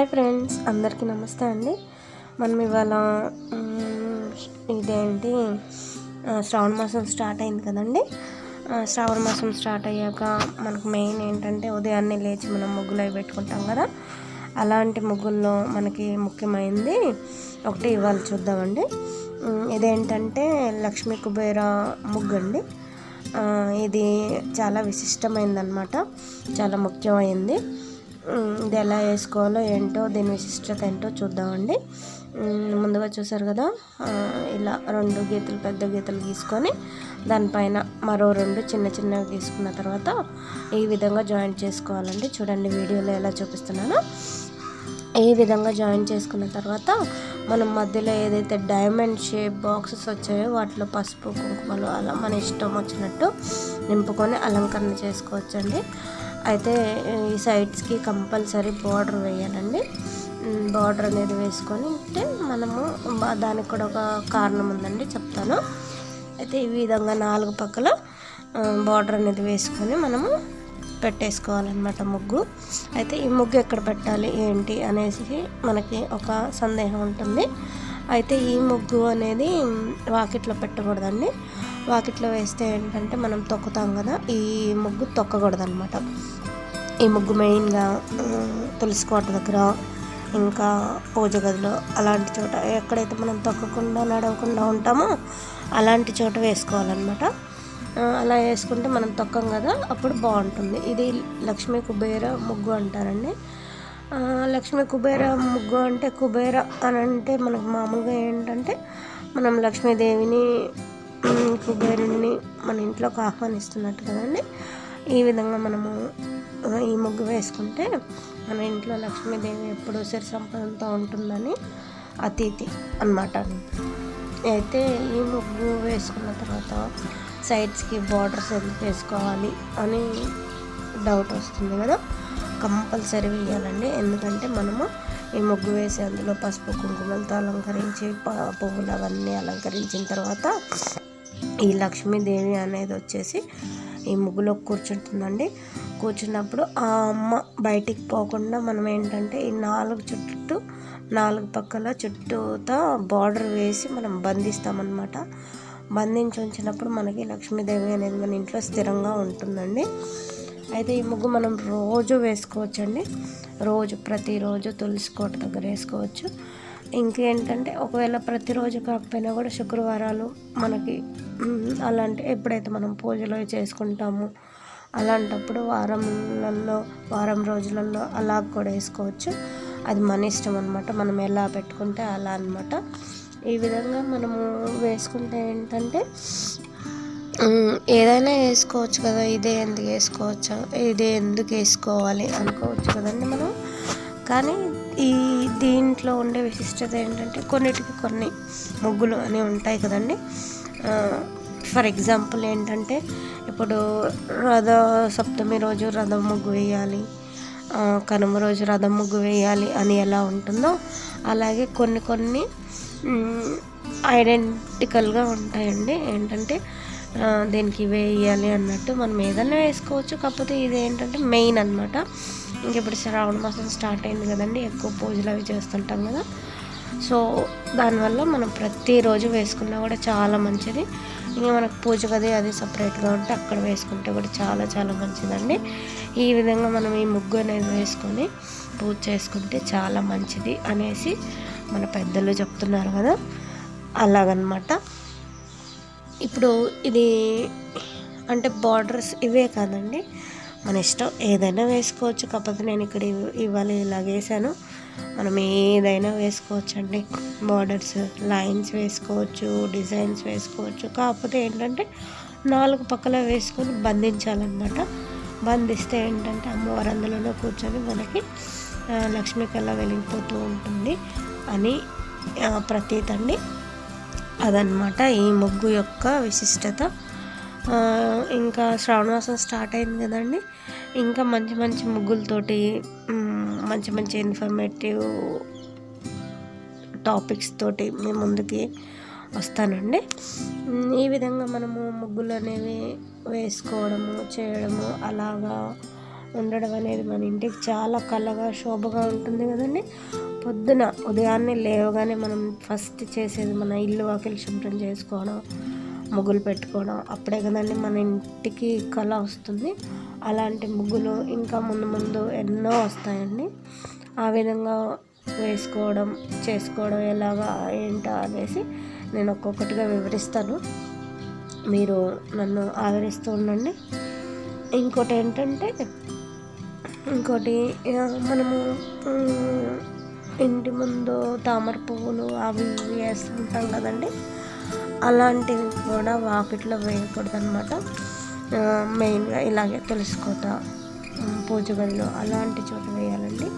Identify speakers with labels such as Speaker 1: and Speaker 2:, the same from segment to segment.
Speaker 1: Hi friends, అందరికీ నమస్తే అండి. మనం ఇవాళ ఇదేంటి శ్రావణ మాసం స్టార్ట్ అయింది కదండి. శ్రావణ మాసం స్టార్ట్ అయ్యాక మనకు మెయిన్ ఏంటంటే ఉదయాన్నే లేచి మనం ముగ్గులు అవి పెట్టుకుంటాం కదా. అలాంటి ముగ్గుల్లో మనకి ముఖ్యమైనది ఒకటి ఇవాళ చూద్దామండి. ఇదేంటంటే లక్ష్మీ కుబేర ముగ్గు అండి. ఇది చాలా విశిష్టమైందనమాట, చాలా ముఖ్యమైనది. ఇది ఎలా వేసుకోవాలో ఏంటో, దీని విశిష్టత ఏంటో చూద్దామండి. ముందుగా చూసారు కదా, ఇలా 2 గీతలు పెద్ద గీతలు గీసుకొని దానిపైన మరో 2 చిన్న చిన్నగా గీసుకున్న తర్వాత ఈ విధంగా జాయింట్ చేసుకోవాలండి. చూడండి వీడియోలో ఎలా చూపిస్తున్నానో. ఈ విధంగా జాయిన్ చేసుకున్న తర్వాత మనం మధ్యలో ఏదైతే డైమండ్ షేప్ బాక్సెస్ వచ్చాయో వాటిలో పసుపు కుంకుమలు అలా మన ఇష్టం వచ్చినట్టు నింపుకొని అలంకరణ చేసుకోవచ్చండి. అయితే ఈ సైడ్స్కి కంపల్సరీ బార్డర్ వేయాలండి. బార్డర్ అనేది వేసుకొని అంటే మనము దానికి కూడా ఒక కారణం ఉందండి, చెప్తాను. అయితే ఈ విధంగా 4 పక్కల బార్డర్ అనేది వేసుకొని మనము పెట్టేసుకోవాలన్నమాట ముగ్గు. అయితే ఈ ముగ్గు ఎక్కడ పెట్టాలి ఏంటి అనేసి మనకి ఒక సందేహం ఉంటుంది. అయితే ఈ ముగ్గు అనేది వాకిట్లో పెట్టకూడదండి. వాకిట్లో వేస్తే ఏంటంటే మనం తొక్కుతాం కదా, ఈ ముగ్గు తొక్కకూడదు అనమాట. ఈ ముగ్గు మెయిన్గా తులసి కోట దగ్గర, ఇంకా పూజ గదిలో, అలాంటి చోట ఎక్కడైతే మనం తొక్కకుండా నడవకుండా ఉంటామో అలాంటి చోట వేసుకోవాలన్నమాట. అలా వేసుకుంటే మనం తొక్కం కదా, అప్పుడు బాగుంటుంది. ఇది లక్ష్మీ కుబేర ముగ్గు అంటారండి. లక్ష్మీ కుబేర ముగ్గు అంటే కుబేర అని అంటే మనకు మామూలుగా ఏంటంటే మనం లక్ష్మీదేవిని కుబేరుని మన ఇంట్లోకి ఆహ్వానిస్తున్నట్టు కదండి. ఈ విధంగా మనము ఈ ముగ్గు వేసుకుంటే మన ఇంట్లో లక్ష్మీదేవి ఎప్పుడూ సిరి సంపదలతో ఉంటుందని అతిథి అన్నమాట. అయితే ఈ ముగ్గు వేసుకున్న తర్వాత సైడ్స్కి బార్డర్స్ ఎందుకు వేసుకోవాలి అని డౌట్ వస్తుంది కదా. కంపల్సరీ వేయాలండి. ఎందుకంటే మనము ఈ ముగ్గు వేసి అందులో పసుపు కుంకుమలతో అలంకరించి పువ్వులు అవన్నీ అలంకరించిన తర్వాత ఈ లక్ష్మీదేవి అనేది వచ్చేసి ఈ ముగ్గులో కూర్చుంటుందండి. కూర్చున్నప్పుడు ఆ అమ్మ బయటికి పోకుండా మనం ఏంటంటే ఈ 4 పక్కల చుట్టూతో బార్డర్ వేసి మనం బంధిస్తామన్నమాట. బంధించి ఉంచినప్పుడు మనకి లక్ష్మీదేవి అనేది మన ఇంట్లో స్థిరంగా ఉంటుందండి. అయితే ఈ ముగ్గు మనం రోజు వేసుకోవచ్చండి. ప్రతిరోజు తులసి కోట దగ్గర వేసుకోవచ్చు. ఇంకేంటంటే ఒకవేళ ప్రతిరోజు కాకపోయినా కూడా శుక్రవారాలు మనకి అలాంటి ఎప్పుడైతే మనం పూజలు చేసుకుంటామో అలాంటప్పుడు వారం రోజులలో అలా కూడా వేసుకోవచ్చు. అది మన ఇష్టం అనమాట, మనం ఎలా పెట్టుకుంటే అలా అనమాట. ఈ విధంగా మనము వేసుకుంటే ఏంటంటే ఏదైనా వేసుకోవచ్చు కదా, ఇదే ఎందుకు వేసుకోవాలి అనుకోవచ్చు కదండి మనం. కానీ దీంట్లో ఉండే విశిష్టత ఏంటంటే కొన్నిటికి కొన్ని ముగ్గులు అని ఉంటాయి కదండి. ఫర్ ఎగ్జాంపుల్ ఏంటంటే ఇప్పుడు సప్తమి రోజు రథం ముగ్గు వేయాలి, కనుమ రోజు రథం ముగ్గు వేయాలి అని ఎలా ఉంటుందో అలాగే కొన్ని ఐడెంటికల్గా ఉంటాయండి. ఏంటంటే దీనికి వేయాలి అన్నట్టు మనం ఏదైనా వేసుకోవచ్చు. కాకపోతే ఇది ఏంటంటే మెయిన్ అనమాట. ఇంకెప్పుడు శ్రావణ మాసం స్టార్ట్ అయింది కదండి, ఎక్కువ పూజలు అవి చేస్తుంటాం కదా. సో దానివల్ల మనం ప్రతిరోజు వేసుకున్నా కూడా చాలా మంచిది. ఇంకా మనకు పూజ గది అది సపరేట్గా ఉంటే అక్కడ వేసుకుంటే కూడా చాలా చాలా మంచిదండి. ఈ విధంగా మనం ఈ ముగ్గు అనేది వేసుకొని పూజ చేసుకుంటే చాలా మంచిది అనేసి మన పెద్దలు చెప్తున్నారు కదా, అలాగనమాట. ఇప్పుడు ఇది అంటే బార్డర్స్ ఇవే కాదండి, మన ఇష్టం ఏదైనా వేసుకోవచ్చు. కాకపోతే నేను ఇక్కడ ఇవాళ ఇలా వేసాను. మనం ఏదైనా వేసుకోవచ్చు అండి. బార్డర్స్, లైన్స్ వేసుకోవచ్చు, డిజైన్స్ వేసుకోవచ్చు. కాకపోతే ఏంటంటే 4 పక్కల వేసుకొని బంధించాలన్నమాట. బంధిస్తే ఏంటంటే అమ్మవారు అందులోనే కూర్చొని మనకి లక్ష్మీ కళ వెలిగిపోతూ ఉంటుంది అని ప్రతీతండి. అదనమాట ఈ ముగ్గు యొక్క విశిష్టత. ఇంకా శ్రావణ మాసం స్టార్ట్ అయింది కదండి. ఇంకా మంచి ముగ్గులతోటి మంచి ఇన్ఫర్మేటివ్ టాపిక్స్ తోటి మీ ముందుకి వస్తానండి. ఈ విధంగా మనము ముగ్గులు అనేవి వేసుకోవడము చేయడము అలాగా ఉండడం అనేది మన ఇంటికి చాలా కళగా శోభగా ఉంటుంది కదండి. పొద్దున ఉదయాన్నే లేవగానే మనం ఫస్ట్ చేసేది మన ఇల్లు వాకిలి శుభ్రం చేసుకోవడం, ముగ్గులు పెట్టుకోవడం. అప్పుడే కదండి మన ఇంటికి కళ వస్తుంది. అలాంటి ముగ్గులు ఇంకా ముందు ముందు ఎన్నో వస్తాయండి. ఆ విధంగా వేసుకోవడం చేసుకోవడం ఎలాగా ఏంటా అనేసి నేను ఒక్కొక్కటిగా వివరిస్తాను, మీరు నన్ను ఆదరిస్తూ ఉండండి. ఇంకోటి ఏంటంటే మనము ఇంటి ముందు తామర పువ్వులు అవి ఇవి వేస్తుంటాం కదండి. అలాంటివి కూడా వాకిట్లో వేయకూడదు అనమాట. మెయిన్గా ఇలాగే తులసి కోట, పూజ గదిలో అలాంటి చోట వేయాలండి.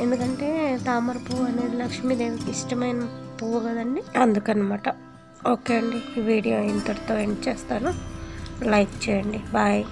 Speaker 1: ఎందుకంటే తామర పువ్వు అనేది లక్ష్మీదేవికి ఇష్టమైన పువ్వు కదండి, అందుకనమాట. ఓకే అండి, ఈ వీడియో ఇంతటితో ఎండ్ చేస్తాను. లైక్ చేయండి. బాయ్.